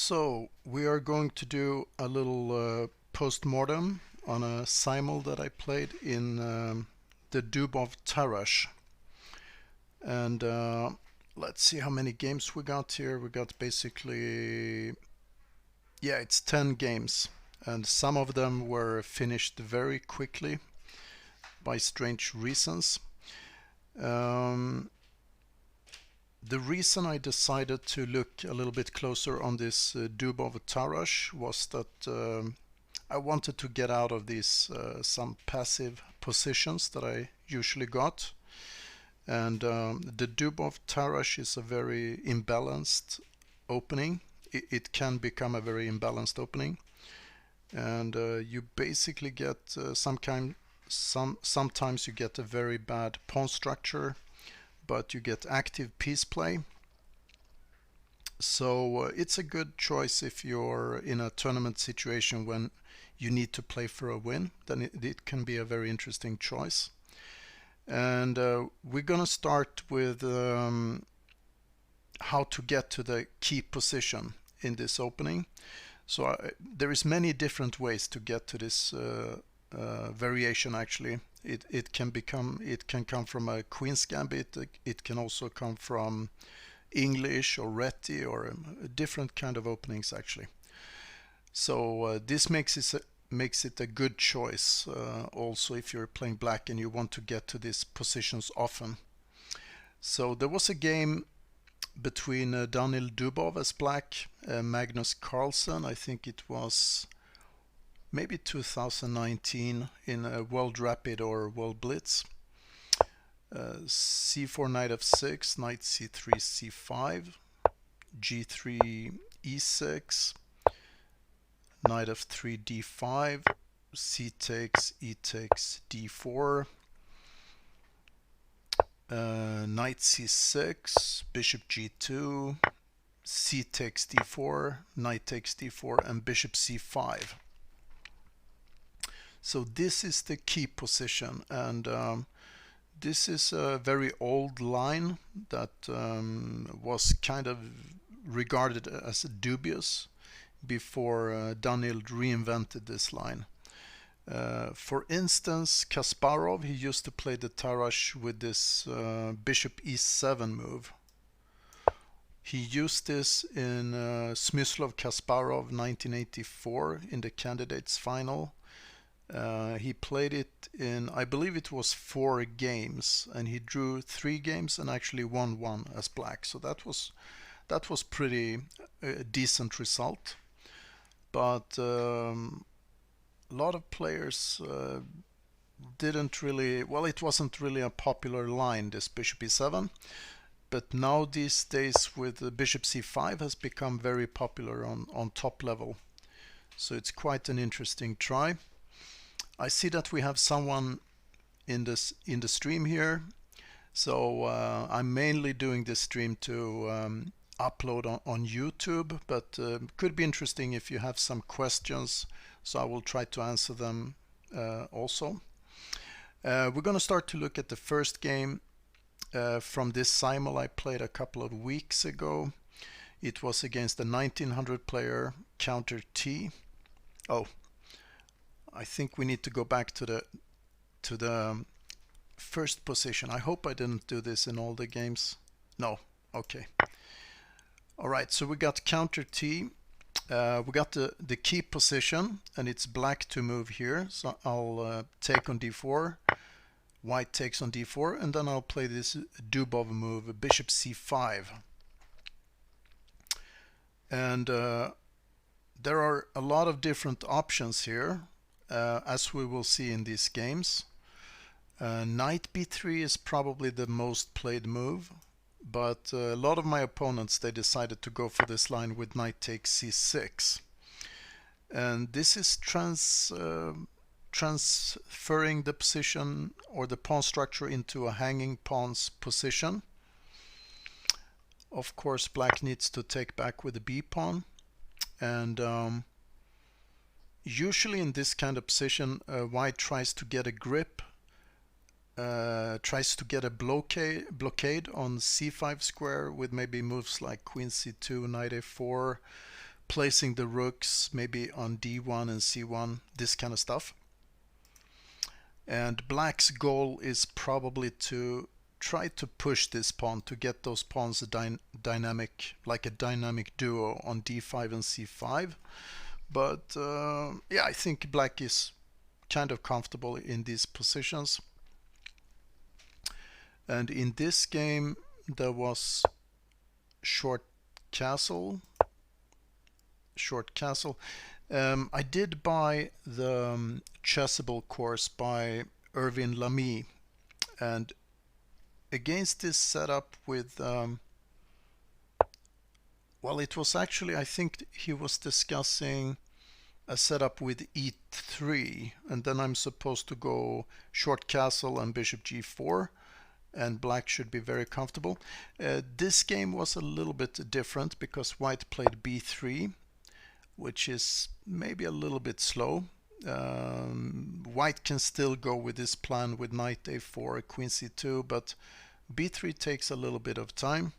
So we are going to do a little post-mortem on a simul that I played in the Dubov Tarrasch. And let's see how many games we got here. We got basically, yeah, it's 10 games. And some of them were finished very quickly by strange reasons. The reason I decided to look a little bit closer on this Dubov Tarrasch was that I wanted to get out of these some passive positions that I usually got. And the Dubov Tarrasch is a very imbalanced opening. It can become a very imbalanced opening. And you basically get sometimes you get a very bad pawn structure, but you get active piece play. So it's a good choice if you're in a tournament situation when you need to play for a win. Then it can be a very interesting choice. And we're gonna start with how to get to the key position in this opening. So there is many different ways to get to this variation. Actually, it can come from a Queen's Gambit. It can also come from English or Reti or different kind of openings actually. So this makes it a good choice also if you're playing black and you want to get to these positions often. So there was a game between Daniil Dubov as black, Magnus Carlsen, I think it was maybe 2019 in World Rapid or World Blitz. C4 knight f6, knight c3 c5, g3 e6, knight f3 d5, c takes, e takes d4, knight c6, bishop g2, c takes d4, knight takes d4, and bishop c5. So this is the key position, and this is a very old line that was kind of regarded as dubious before Daniil reinvented this line. For instance, Kasparov, he used to play the Tarrasch with this bishop e7 move. He used this in Smyslov Kasparov 1984 in the candidates final. He played it in, I believe it was 4 games, and he drew 3 games and actually won 1 as black. So that was pretty decent result. But a lot of players didn't really, well, it wasn't really a popular line, this bishop e7. But now these days with the bishop c5 has become very popular on top level. So it's quite an interesting try. I see that we have someone in the stream here. So I'm mainly doing this stream to upload on YouTube, but could be interesting if you have some questions, so I will try to answer them also. We're going to start to look at the first game from this simul I played a couple of weeks ago. It was against the 1900 player counter T. Oh, I think we need to go back to the first position. I hope I didn't do this in all the games. No, okay. All right, so we got counter T. We got the key position, and it's black to move here. So I'll take on d4, white takes on d4, and then I'll play this Dubov move, bishop c5. And there are a lot of different options here, as we will see in these games. Knight b3 is probably the most played move. But a lot of my opponents, they decided to go for this line with knight takes c6. And this is transferring the position or the pawn structure into a hanging pawn's position. Of course, black needs to take back with the b pawn. And usually in this kind of position, white tries to get a grip, tries to get a blockade on c5 square with maybe moves like queen c2, knight a4, placing the rooks maybe on d1 and c1, this kind of stuff. And black's goal is probably to try to push this pawn to get those pawns dynamic, like a dynamic duo on d5 and c5. But yeah, I think black is kind of comfortable in these positions. And in this game there was short castle. I did buy the Chessable course by Irvin Lamy, and against this setup with well, it was actually, I think he was discussing a setup with e3, and then I'm supposed to go short castle and bishop g4, and black should be very comfortable. This game was a little bit different because white played b3, which is maybe a little bit slow. White can still go with this plan with knight a4, queen c2, but b3 takes a little bit of time.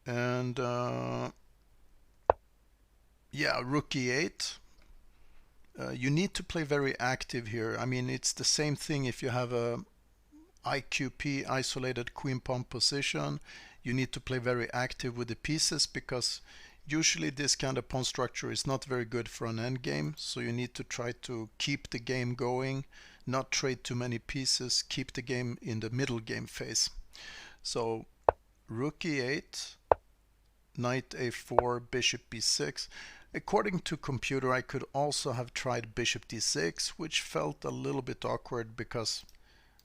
And yeah, rook e8. You need to play very active here. I mean, it's the same thing if you have a IQP, isolated queen pawn position. You need to play very active with the pieces, because usually this kind of pawn structure is not very good for an endgame. So you need to try to keep the game going, not trade too many pieces, keep the game in the middle game phase. So rook e8, knight a4, bishop b6. According to computer, I could also have tried bishop d6, which felt a little bit awkward because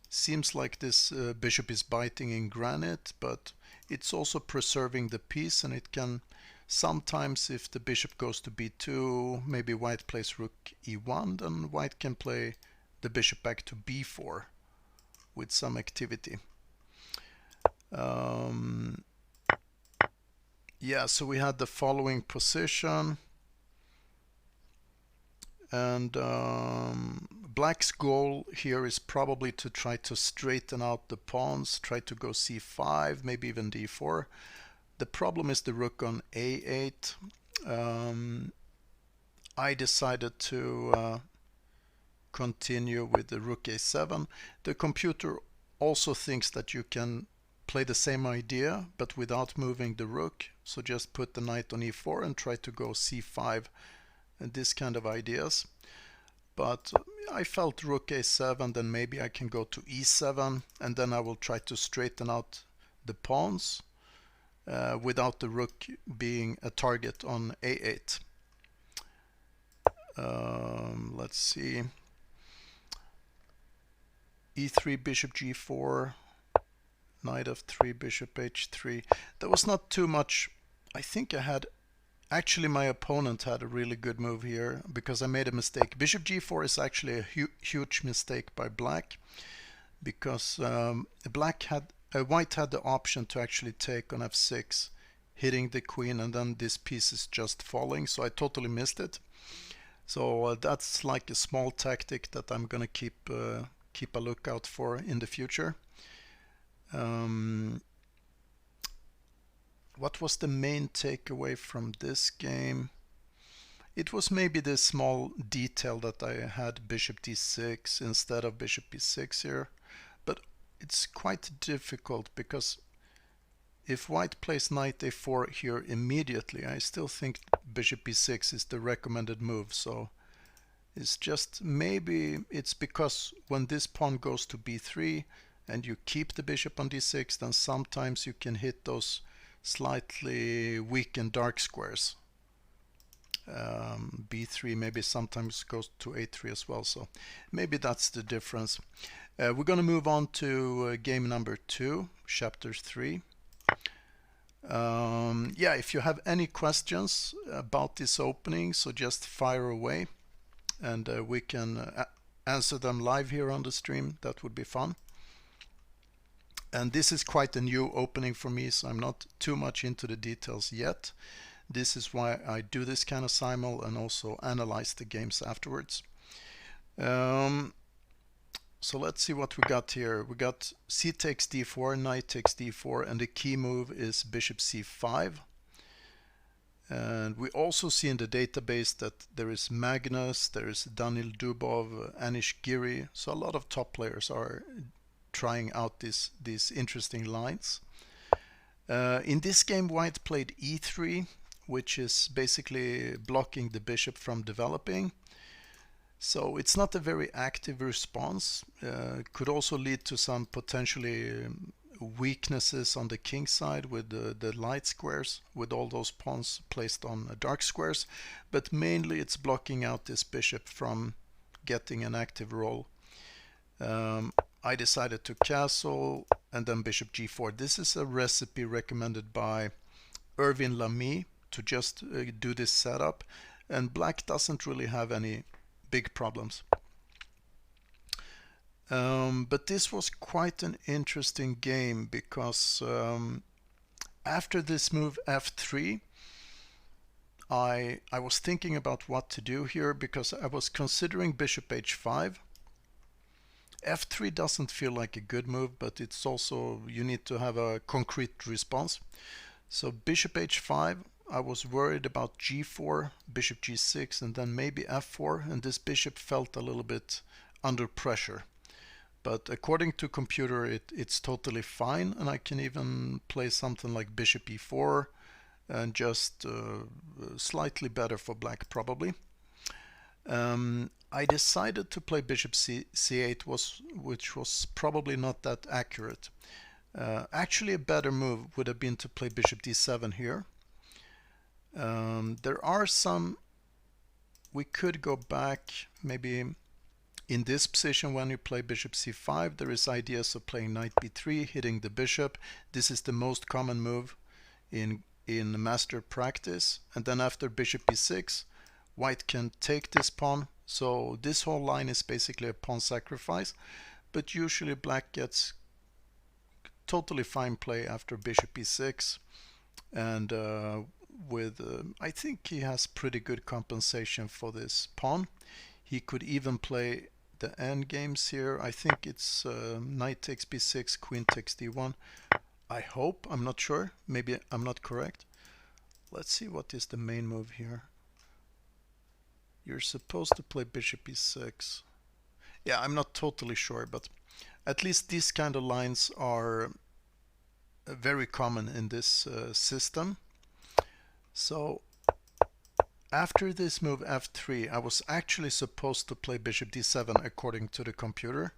seems like this bishop is biting in granite, but it's also preserving the piece, and it can sometimes, if the bishop goes to b2, maybe white plays rook e1, then white can play the bishop back to b4 with some activity. Yeah, so we had the following position, and black's goal here is probably to try to straighten out the pawns, try to go c5, maybe even d4. The problem is the rook on a8. I decided to continue with the rook a7. The computer also thinks that you can play the same idea but without moving the rook, so just put the knight on e4 and try to go c5 and this kind of ideas. But I felt rook a7, then maybe I can go to e7, and then I will try to straighten out the pawns without the rook being a target on a8. Let's see, e3, bishop g4, knight f3, bishop h3. There was not too much. I think I had, actually my opponent had a really good move here because I made a mistake. Bishop g4 is actually a huge mistake by black, because white had the option to actually take on f6, hitting the queen, and then this piece is just falling, so I totally missed it. So that's like a small tactic that I'm gonna keep a lookout for in the future. What was the main takeaway from this game? It was maybe this small detail that I had bishop d6 instead of bishop b6 here, but it's quite difficult because if white plays knight a4 here immediately, I still think bishop b6 is the recommended move. So it's just, maybe it's because when this pawn goes to b3 and you keep the bishop on d6, then sometimes you can hit those slightly weak and dark squares. b3 maybe sometimes goes to a3 as well, so maybe that's the difference. We're going to move on to game number 2, chapter 3. Yeah, if you have any questions about this opening, so just fire away, and we can answer them live here on the stream. That would be fun. And this is quite a new opening for me, so I'm not too much into the details yet. This is why I do this kind of simul and also analyze the games afterwards. So let's see what we got here. We got c takes d4, knight takes d4, and the key move is bishop c5. And we also see in the database that there is Magnus, there is Daniil Dubov, Anish Giri. So a lot of top players are trying out these interesting lines. In this game, white played e3, which is basically blocking the bishop from developing. So it's not a very active response. Could also lead to some potentially weaknesses on the king side with the light squares, with all those pawns placed on dark squares. But mainly it's blocking out this bishop from getting an active role. I decided to castle and then bishop g4. This is a recipe recommended by Erwin Lamy to just do this setup, and black doesn't really have any big problems. But this was quite an interesting game because after this move f3, I was thinking about what to do here because I was considering bishop h5. f3 doesn't feel like a good move, but it's also, you need to have a concrete response. So bishop h5, I was worried about g4, bishop g6, and then maybe f4, and this bishop felt a little bit under pressure. But according to computer, it's totally fine, and I can even play something like bishop e4, and just slightly better for black probably. I decided to play bishop c8, which was probably not that accurate. Actually, a better move would have been to play bishop d7 here. There are some, we could go back maybe in this position. When you play bishop c5, there is ideas of playing knight b3, hitting the bishop. This is the most common move in master practice. And then after bishop b6, white can take this pawn. So this whole line is basically a pawn sacrifice, but usually black gets totally fine play after bishop e6, and I think he has pretty good compensation for this pawn. He could even play the end games here. I think it's knight takes b6, queen takes d1. I hope, I'm not sure, maybe I'm not correct. Let's see what is the main move here. You're supposed to play bishop e6. Yeah, I'm not totally sure, but at least these kind of lines are very common in this system. So after this move f3, I was actually supposed to play bishop d7 according to the computer.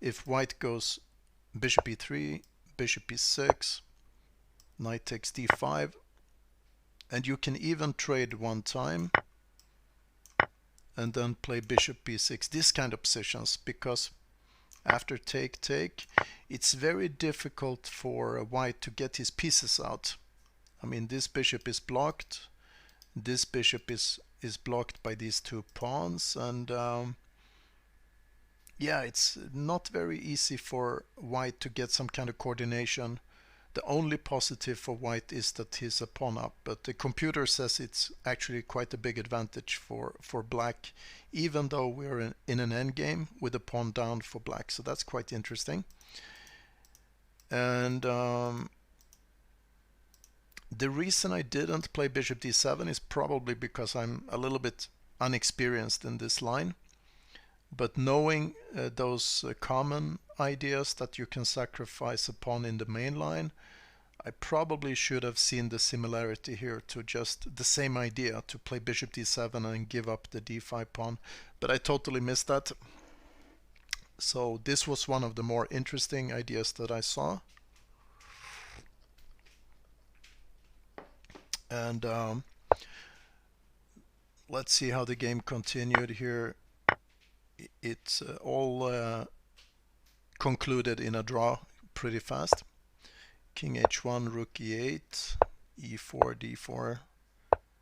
If white goes bishop e3, bishop e6, knight takes d5, and you can even trade one time and then play bishop b6, this kind of positions, because after take, it's very difficult for white to get his pieces out. I mean, this bishop is blocked, this bishop is blocked by these two pawns, and yeah, it's not very easy for white to get some kind of coordination. The only positive for white is that he's a pawn up, but the computer says it's actually quite a big advantage for black, even though we're in an endgame with a pawn down for black. So that's quite interesting. And the reason I didn't play bishop d7 is probably because I'm a little bit unexperienced in this line. But knowing those common ideas that you can sacrifice a pawn in the main line, I probably should have seen the similarity here to just the same idea, to play bishop d7 and give up the d5 pawn, but I totally missed that. So this was one of the more interesting ideas that I saw. And let's see how the game continued here. It's all concluded in a draw pretty fast. King h1, rook e8, e4, d4,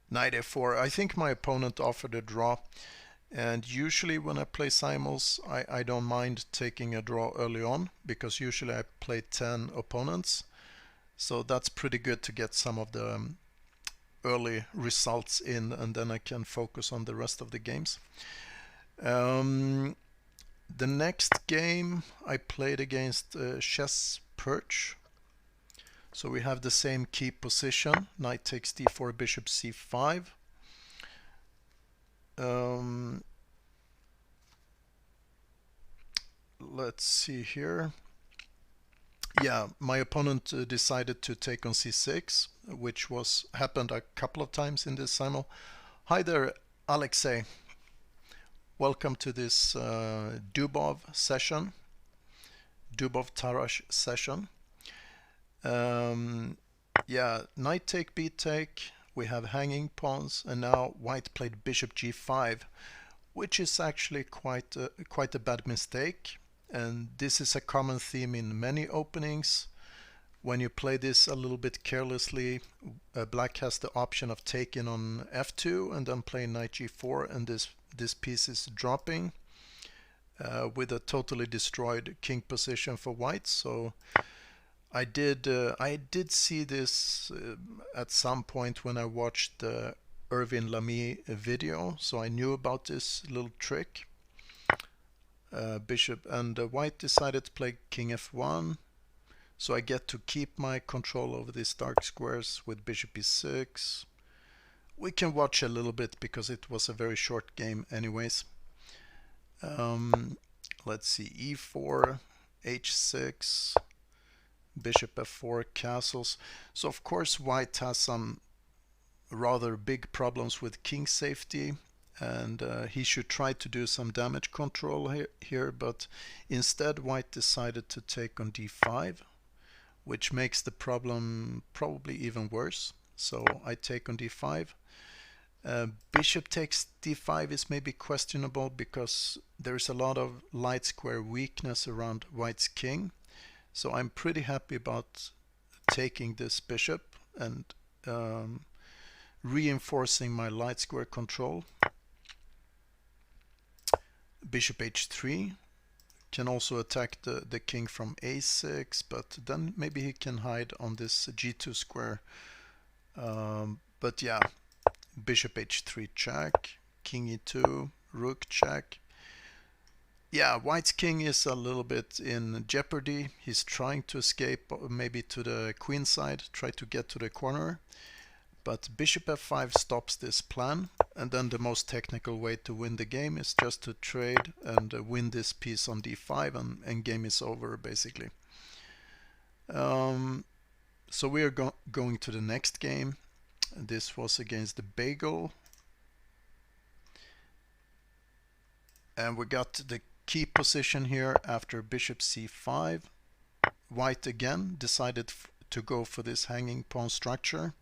knight f4. I think my opponent offered a draw, and usually when I play simuls, I don't mind taking a draw early on, because usually I play 10 opponents, so that's pretty good to get some of the early results in, and then I can focus on the rest of the games. The next game I played against Chess Perch. So we have the same key position. Knight takes d4, bishop c5. Let's see here. Yeah, my opponent decided to take on c6, which happened a couple of times in this simul. Hi there, Alexei. Welcome to this Dubov session, Dubov Tarrasch session. Yeah, knight take, b take. We have hanging pawns, and now white played bishop g5, which is actually quite a bad mistake. And this is a common theme in many openings. When you play this a little bit carelessly, black has the option of taking on f2 and then playing knight g4, and this piece is dropping with a totally destroyed king position for white. So I did see this at some point when I watched the Irvin Lamy video, so I knew about this little trick. Bishop and white decided to play king f1, so I get to keep my control over these dark squares with bishop e6. We can watch a little bit because it was a very short game anyways. Let's see, e4, h6, bishop f4, castles. So of course white has some rather big problems with king safety, and he should try to do some damage control here, but instead white decided to take on d5, which makes the problem probably even worse. So I take on d5. Bishop takes d5 is maybe questionable because there's a lot of light square weakness around white's king. So I'm pretty happy about taking this bishop and reinforcing my light square control. Bishop h3 can also attack the king from a6, but then maybe he can hide on this g2 square. But yeah, bishop h3 check, king e2, rook check. Yeah, white's king is a little bit in jeopardy. He's trying to escape maybe to the queen side, try to get to the corner. But bishop f5 stops this plan, and then the most technical way to win the game is just to trade and win this piece on d5, and game is over basically. So we are going to the next game. This was against the Bagel, and we got the key position here after bishop c5. White again decided to go for this hanging pawn structure,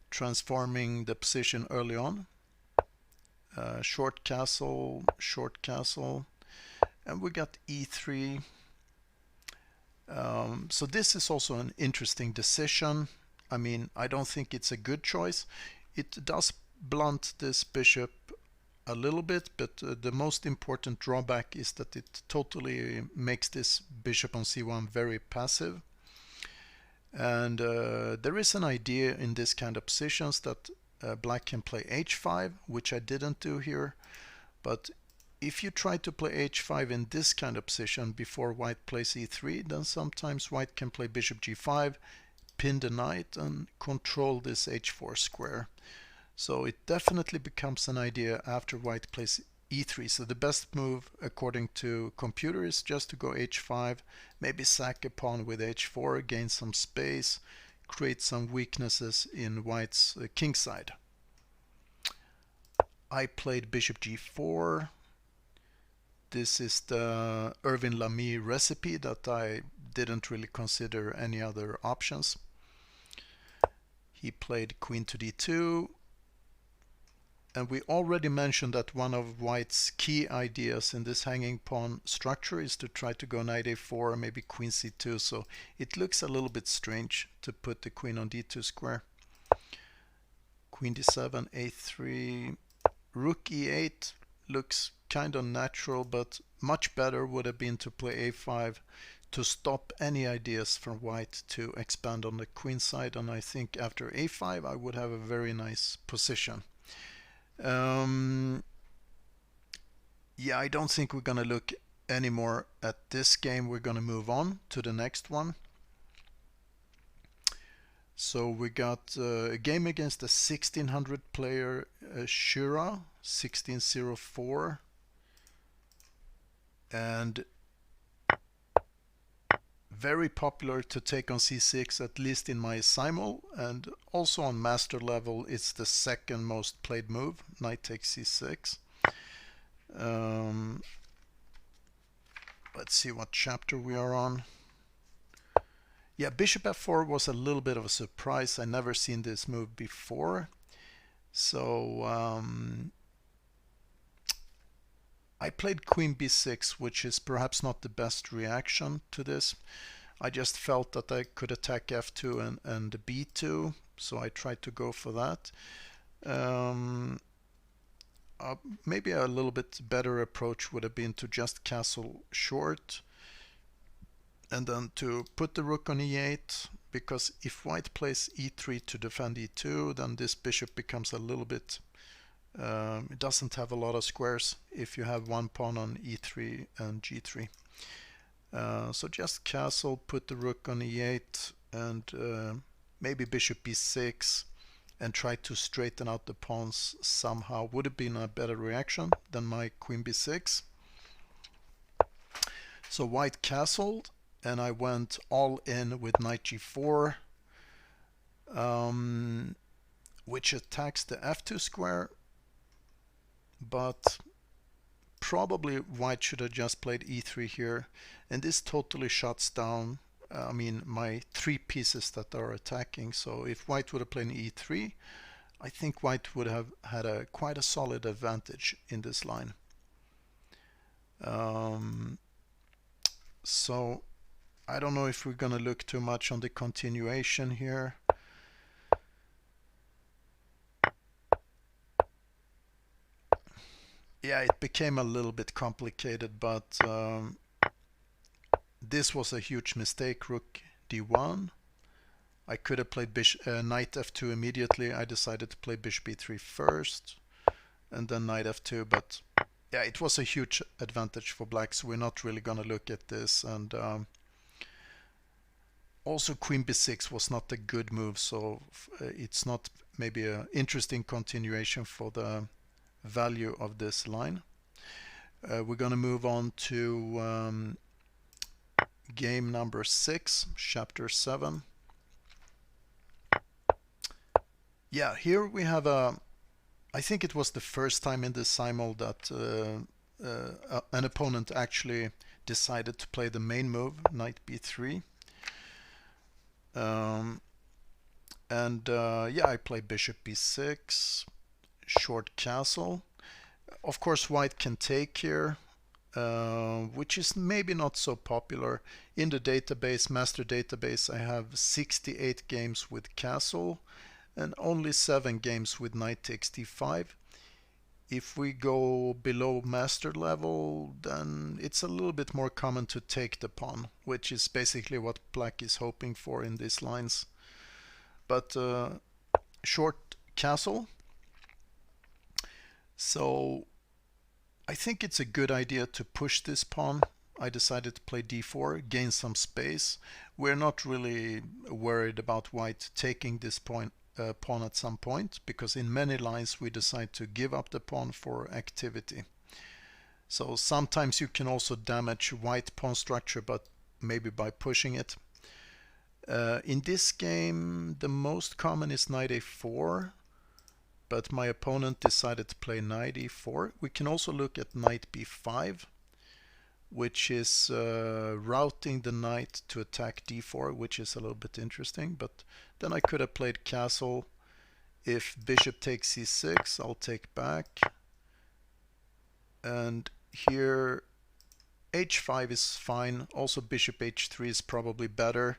transforming the position early on. Short castle, and we got e3. So this is also an interesting decision. I mean, I don't think it's a good choice. It does blunt this bishop a little bit, but the most important drawback is that it totally makes this bishop on c1 very passive. And there is an idea in this kind of positions that black can play h5, which I didn't do here. But if you try to play h5 in this kind of position before white plays e3, then sometimes white can play bishop g5, pin the knight, and control this h4 square. So it definitely becomes an idea after white plays e3. So the best move according to computer is just to go h5, maybe sack a pawn with h4, gain some space, create some weaknesses in white's king side. I played bishop g4. This is the Irvin Lamy recipe that I didn't really consider any other options. He played queen to d2. And we already mentioned that one of white's key ideas in this hanging pawn structure is to try to go knight a4, maybe queen c2. So it looks a little bit strange to put the queen on d2 square. Queen d7, a3, rook e8 looks kind of natural, but much better would have been to play a5 to stop any ideas from white to expand on the queen side. And I think after a5 I would have a very nice position. Yeah, I don't think we're gonna look anymore at this game. We're gonna move on to the next one. So we got a game against a 1600 player Shura 1604, and very popular to take on c6, at least in my simul, and also on master level it's the second most played move, knight takes c6. Let's see what chapter we are on. Yeah, bishop f4 was a little bit of a surprise. I never seen this move before. So I played queen b6, which is perhaps not the best reaction to this. I just felt that I could attack f2 and b2, so I tried to go for that. Maybe a little bit better approach would have been to just castle short and then to put the rook on e8, because if white plays e3 to defend e2, then this bishop becomes a little bit, it doesn't have a lot of squares if you have one pawn on e3 and g3. So just castle, put the rook on e8, and maybe bishop b6, and try to straighten out the pawns somehow. Would have been a better reaction than my queen b6. So white castled, and I went all in with knight g4, which attacks the f2 square, but probably white should have just played e3 here, and this totally shuts down my three pieces that are attacking. So if white would have played e3, I think white would have had quite a solid advantage in this line. So I don't know if we're gonna look too much on the continuation here. Yeah, it became a little bit complicated, but this was a huge mistake. Rook d1. I could have played knight f2 immediately. I decided to play bishop e3 first and then knight f2, but yeah, it was a huge advantage for black, so we're not really gonna look at this. And also queen b6 was not a good move, so it's not maybe an interesting continuation for the value of this line. We're going to move on to game number 6, chapter 7. Yeah, here we have I think it was the first time in the simul that an opponent actually decided to play the main move, knight b3. Yeah, I played bishop b6, short castle. Of course, white can take here, which is maybe not so popular. In the database, master database, I have 68 games with castle and only 7 games with knight takes d5. If we go below master level, then it's a little bit more common to take the pawn, which is basically what black is hoping for in these lines. But short castle. So I think it's a good idea to push this pawn. I decided to play d4, gain some space. We're not really worried about white taking this pawn at some point, because in many lines we decide to give up the pawn for activity. So sometimes you can also damage white pawn structure, but maybe by pushing it. In this game the most common is knight a4, but my opponent decided to play knight e4. We can also look at knight b5, which is routing the knight to attack d4, which is a little bit interesting. But then I could have played castle. If bishop takes c6, I'll take back. And here h5 is fine. Also bishop h3 is probably better.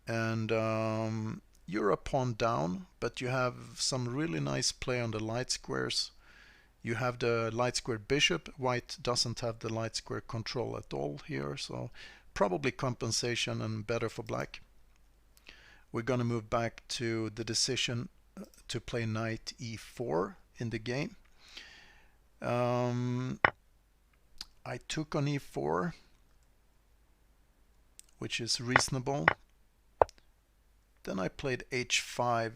And you're a pawn down, but you have some really nice play on the light squares. You have the light square bishop. White doesn't have the light square control at all here, so probably compensation and better for black. We're going to move back to the decision to play knight e4 in the game. I took on e4, which is reasonable. Then I played h5.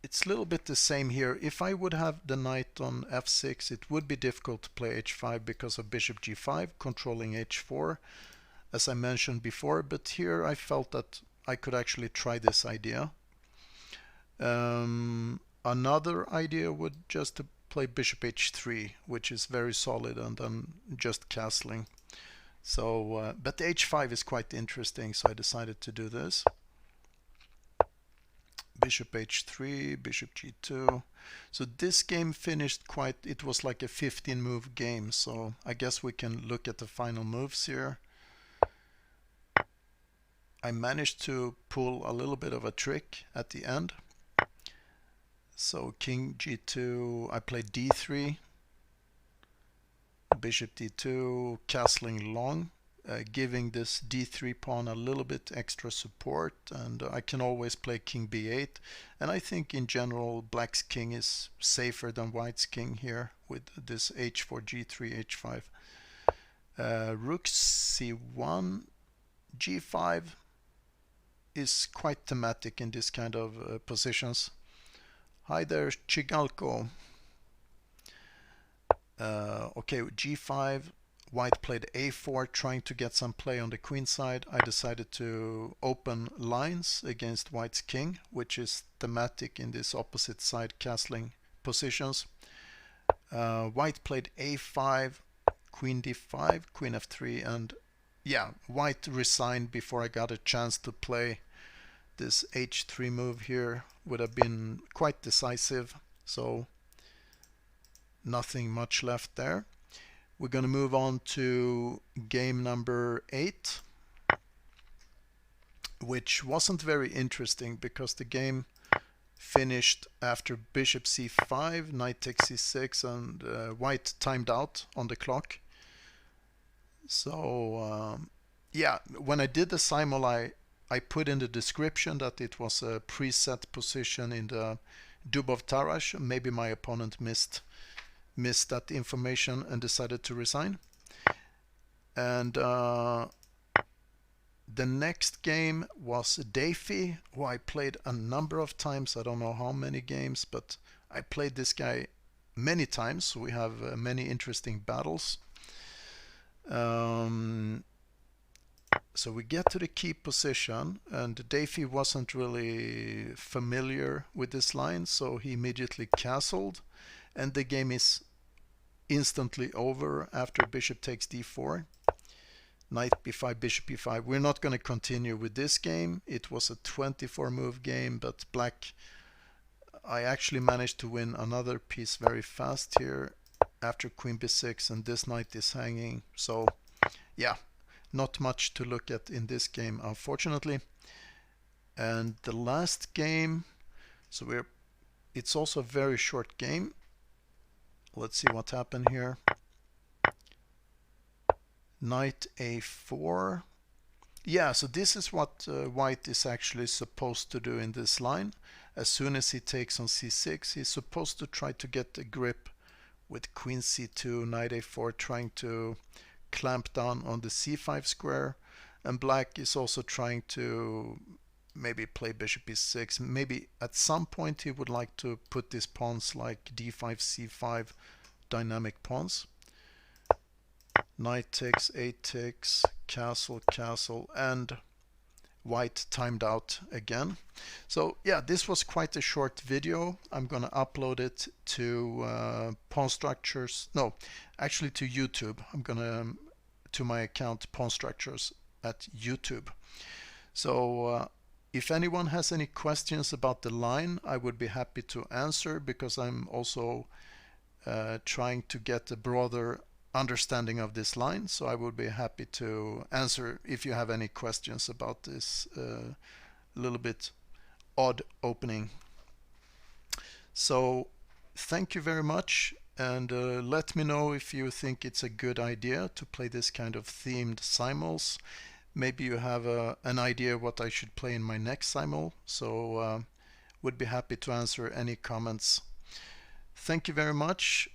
It's a little bit the same here. If I would have the knight on f6, it would be difficult to play h5 because of bishop g5 controlling h4, as I mentioned before. But here I felt that I could actually try this idea. Another idea would just to play bishop h3, which is very solid, and then just castling. So, but the h5 is quite interesting, so I decided to do this. Bishop h3, bishop g2. So this game finished quite, it was like a 15 move game, so I guess we can look at the final moves here. I managed to pull a little bit of a trick at the end. So king g2, I played d3, bishop d2, castling long, giving this d3 pawn a little bit extra support, and I can always play king b8, and I think in general black's king is safer than white's king here with this h4, g3, h5. Rook c1, g5 is quite thematic in this kind of positions. Hi there, Chigalko. Okay, g5, white played a4, trying to get some play on the queen side. I decided to open lines against white's king, which is thematic in this opposite side castling positions. White played a5, queen d5, queen f3, and yeah, white resigned before I got a chance to play. This h3 move here would have been quite decisive, so nothing much left there. We're going to move on to game number 8, which wasn't very interesting because the game finished after bishop c5, knight takes c6, and white timed out on the clock. So yeah, when I did the simul, I put in the description that it was a preset position in the Dubov Tarrasch. Maybe my opponent missed that information and decided to resign. And the next game was Dafy, who I played a number of times. I don't know how many games, but I played this guy many times. So we have many interesting battles. So we get to the key position, and Dafy wasn't really familiar with this line, so he immediately castled, and the game is instantly over after bishop takes d4. Knight b5, bishop b5. We're not going to continue with this game. It was a 24 move game, but black, I actually managed to win another piece very fast here after queen b6, and this knight is hanging. So yeah, not much to look at in this game, unfortunately. And the last game, so it's also a very short game. Let's see what happened here. Knight a4. Yeah, so this is what white is actually supposed to do in this line. As soon as he takes on c6, he's supposed to try to get a grip with queen c2, knight a4, trying to clamp down on the c5 square, and black is also trying to maybe play bishop e6. Maybe at some point he would like to put these pawns like d5, c5 dynamic pawns. Knight takes, a takes, castle, castle, and white timed out again. So yeah, this was quite a short video. I'm gonna upload it to pawn structures, no, actually to YouTube. I'm gonna to my account pawn structures at YouTube. So if anyone has any questions about the line, I would be happy to answer, because I'm also trying to get a broader understanding of this line. So I would be happy to answer if you have any questions about this little bit odd opening. So thank you very much, and let me know if you think it's a good idea to play this kind of themed simuls. Maybe you have an idea what I should play in my next simul, so would be happy to answer any comments. Thank you very much.